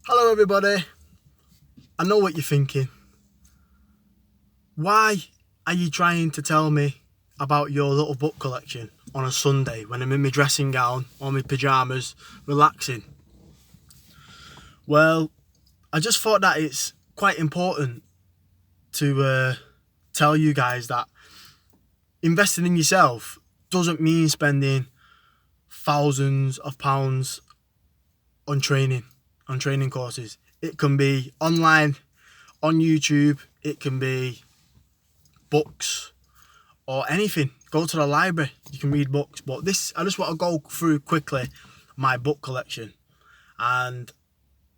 Hello everybody. I know what you're thinking. Why are you trying to tell me about your little book collection on a Sunday when I'm in my dressing gown or my pyjamas relaxing? Well, I just thought that it's quite important to tell you guys that investing in yourself doesn't mean spending thousands of pounds on training courses. It can be online, on YouTube, it can be books or anything. Go to the library, you can read books. But I just want to go through quickly my book collection. And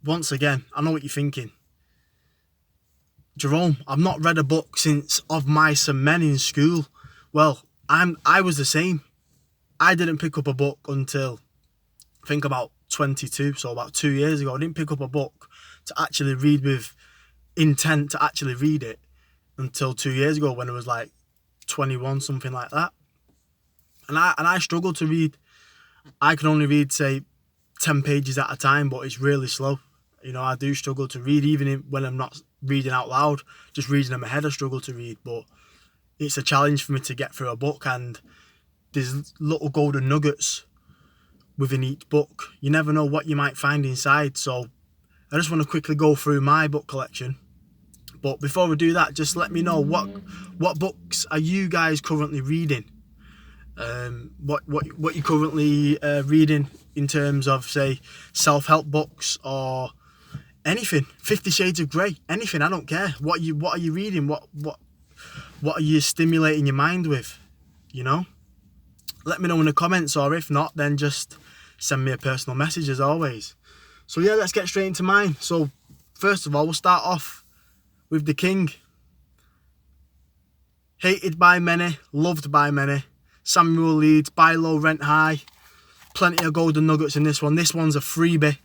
once again, I know what you're thinking. Jerome, I've not read a book since Of Mice and Men in school. Well, I was the same. I didn't pick up a book until, I think, about 22, so about 2 years ago. I didn't pick up a book to actually read with intent to actually read it until 2 years ago when I was like 21, something like that. And I struggle to read. I can only read, say, 10 pages at a time, but it's really slow. You know, I do struggle to read, even when I'm not reading out loud. Just reading in my head, I struggle to read. But it's a challenge for me to get through a book, and there's little golden nuggets within each book. You never know what you might find inside. So I just want to quickly go through my book collection. But before we do that, just let me know what books are you guys currently reading? What you're currently reading in terms of, say, self-help books or anything. 50 Shades of Grey, anything. I don't care. What are you reading? What are you stimulating your mind with? You know. Let me know in the comments, or if not, then just send me a personal message as always. So yeah, let's get straight into mine. So first of all, we'll start off with the king. Hated by many, loved by many. Samuel Leeds, Buy Low, Rent High. Plenty of golden nuggets in this one. This one's a freebie.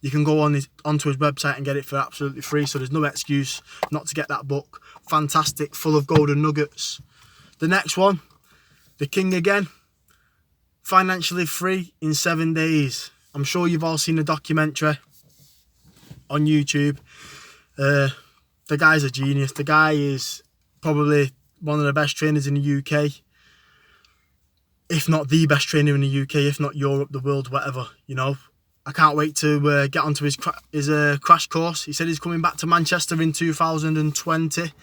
You can go onto his website and get it for absolutely free, so there's no excuse not to get that book. Fantastic, full of golden nuggets. The next one, the king again. Financially Free in 7 days. I'm sure you've all seen the documentary on YouTube. The guy's a genius. The guy is probably one of the best trainers in the UK. If not the best trainer in the UK, if not Europe, the world, whatever, you know. I can't wait to get onto his crash course. He said he's coming back to Manchester in 2020.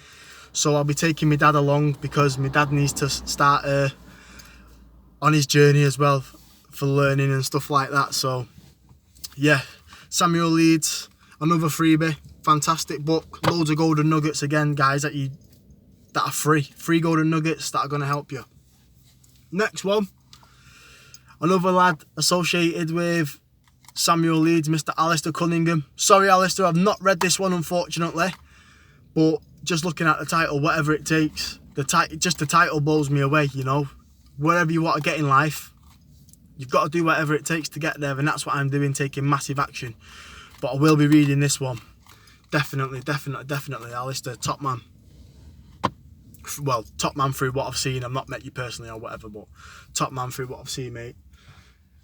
So I'll be taking my dad along, because my dad needs to start on his journey as well for learning and stuff like that. So yeah, Samuel Leeds, another freebie. Fantastic book. Loads of golden nuggets again, guys, that are free golden nuggets that are going to help you. Next one, another lad associated with Samuel Leeds, Mr. Alistair Cunningham. Sorry, Alistair, I've not read this one, unfortunately, but just looking at the title, Whatever It Takes, just the title blows me away. You know, wherever you want to get in life, you've got to do whatever it takes to get there, and that's what I'm doing, taking massive action. But I will be reading this one. Definitely, Alistair, top man. Well, top man through what I've seen. I've not met you personally or whatever, but top man through what I've seen, mate.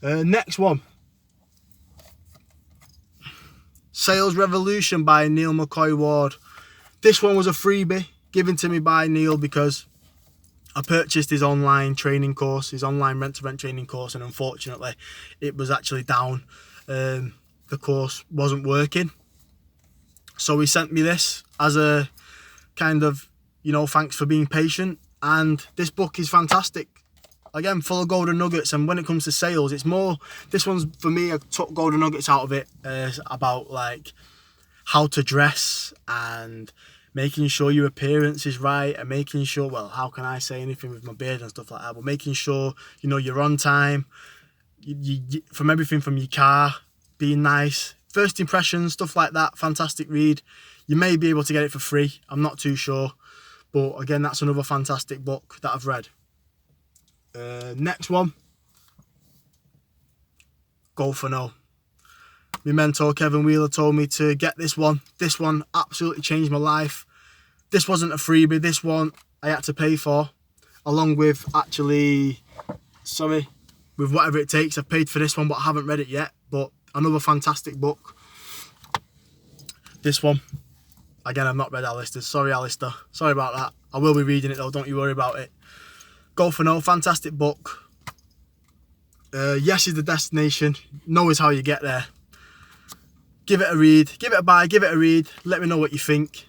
Next one. Sales Revolution by Neil McCoy Ward. This one was a freebie given to me by Neil because I purchased his online training course, his online rent-to-rent training course, and unfortunately it was actually down. The course wasn't working. So he sent me this as a kind of, you know, thanks for being patient. And this book is fantastic. Again, full of golden nuggets. And when it comes to sales, it's more, this one's for me, I took golden nuggets out of it about like how to dress and making sure your appearance is right, and making sure, well, how can I say anything with my beard and stuff like that, but making sure, you know, you're on time, you from everything from your car, being nice, first impressions, stuff like that. Fantastic read. You may be able to get it for free, I'm not too sure, but again, that's another fantastic book that I've read. Next one, Go for No. My mentor Kevin Wheeler told me to get this one. This one absolutely changed my life. This wasn't a freebie. This one I had to pay for, along with with Whatever It Takes. I've paid for this one, but I haven't read it yet. But another fantastic book. This one, again, I've not read Alistair's. Sorry, Alistair. Sorry about that. I will be reading it though, don't you worry about it. Go for No, fantastic book. Yes is the destination. No is how you get there. Give it a read. Give it a buy. Give it a read. Let me know what you think.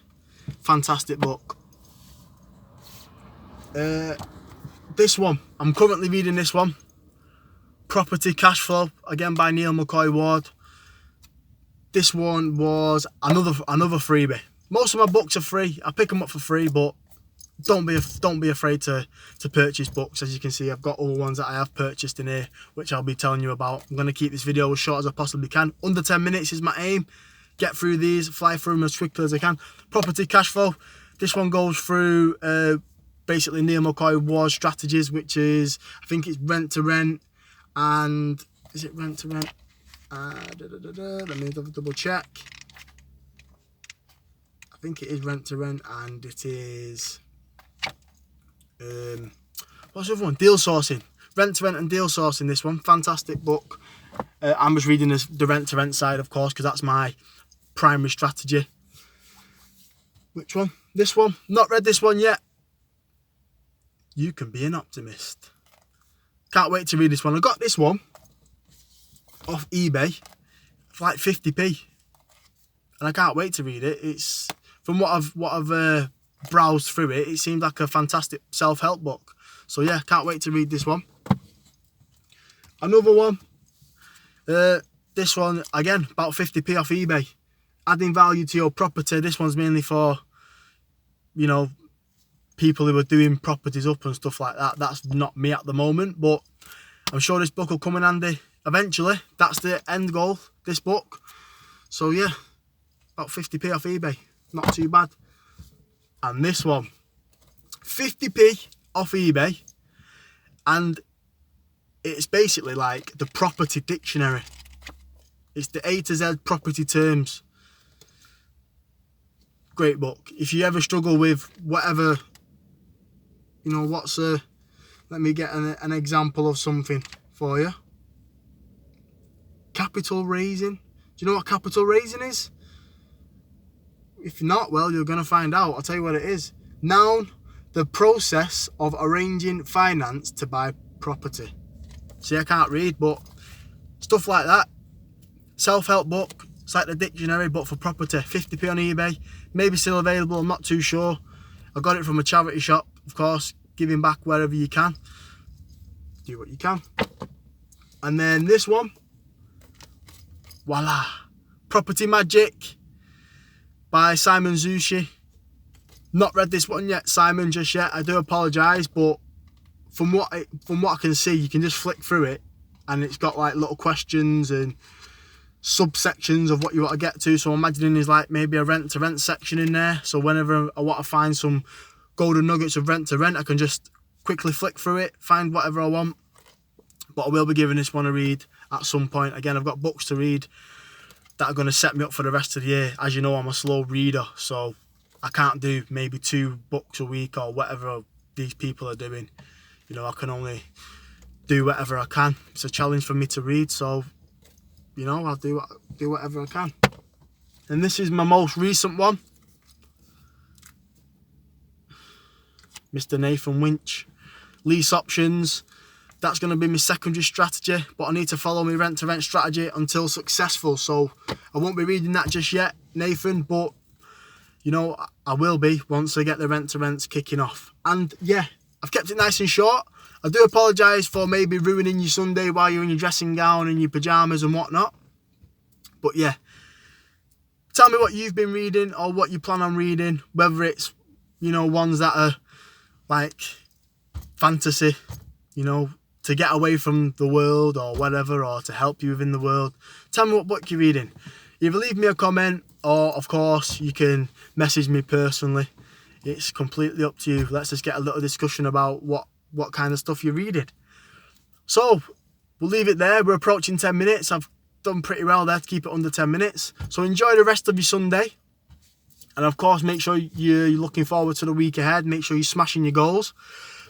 Fantastic book. This one, I'm currently reading this one. Property Cash Flow, again by Neil McCoy Ward. This one was another freebie. Most of my books are free. I pick them up for free, but don't be afraid to purchase books. As you can see, I've got other ones that I have purchased in here, which I'll be telling you about. I'm going to keep this video as short as I possibly can. Under 10 minutes is my aim. Get through these, fly through them as quickly as I can. Property Cash Flow. This one goes through basically Neil McCoy Ward's strategies, which is, I think it's rent to rent, and is it rent to rent? Let me double check. I think it is rent to rent, and it is what's the other one? Deal sourcing. Rent to rent and deal sourcing. This one, fantastic book. I'm just reading the rent to rent side, of course, because that's my primary strategy. Which one? This one. Not read this one yet. You Can Be an Optimist. Can't wait to read this one. I got this one off eBay for like 50p, and I can't wait to read it. It's from what I've browsed through it. It seems like a fantastic self-help book. So yeah, can't wait to read this one. Another one. This one again about 50p off eBay. Adding value to your property. This one's mainly for, you know, people who are doing properties up and stuff like that. That's not me at the moment, but I'm sure this book will come in handy eventually. That's the end goal, this book. So yeah, about 50p off eBay. Not too bad. And this one, 50p off eBay, and it's basically like the property dictionary. It's the A to Z property terms. Great book. If you ever struggle with whatever, you know, let me get an example of something for you. Capital raising. Do you know what capital raising is? If not, well, you're going to find out. I'll tell you what it is. Noun, the process of arranging finance to buy property. See, I can't read, but stuff like that. Self-help book. It's like the dictionary, but for property. 50p on eBay. Maybe still available, I'm not too sure. I got it from a charity shop, of course. Giving back wherever you can. Do what you can. And then this one. Voila. Property Magic by Simon Zushi. Not read this one yet, Simon, just yet. I do apologise, but from what I can see, you can just flick through it, and it's got like little questions and subsections of what you want to get to. So I'm imagining there's like maybe a rent to rent section in there. So whenever I want to find some golden nuggets of rent to rent, I can just quickly flick through it, find whatever I want. But I will be giving this one a read at some point. Again, I've got books to read that are going to set me up for the rest of the year. As you know, I'm a slow reader, so I can't do maybe 2 books a week or whatever these people are doing. You know, I can only do whatever I can. It's a challenge for me to read, so, you know, I'll do whatever I can. And this is my most recent one. Mr. Nathan Winch. Lease options. That's going to be my secondary strategy, but I need to follow my rent-to-rent strategy until successful. So I won't be reading that just yet, Nathan, but, you know, I will be once I get the rent-to-rents kicking off. And yeah, I've kept it nice and short. I do apologise for maybe ruining your Sunday while you're in your dressing gown and your pyjamas and whatnot. But yeah, tell me what you've been reading or what you plan on reading, whether it's, you know, ones that are like fantasy, you know, to get away from the world or whatever, or to help you within the world. Tell me what book you're reading. Either leave me a comment, or of course you can message me personally. It's completely up to you. Let's just get a little discussion about what kind of stuff you're reading. So we'll leave it there. We're approaching 10 minutes. I've done pretty well there to keep it under 10 minutes. So enjoy the rest of your Sunday. And of course, make sure you're looking forward to the week ahead. Make sure you're smashing your goals.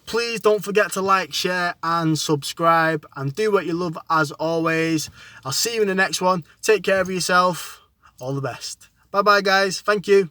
Please don't forget to like, share and subscribe, and do what you love as always. I'll see you in the next one. Take care of yourself. All the best. Bye bye guys, thank you.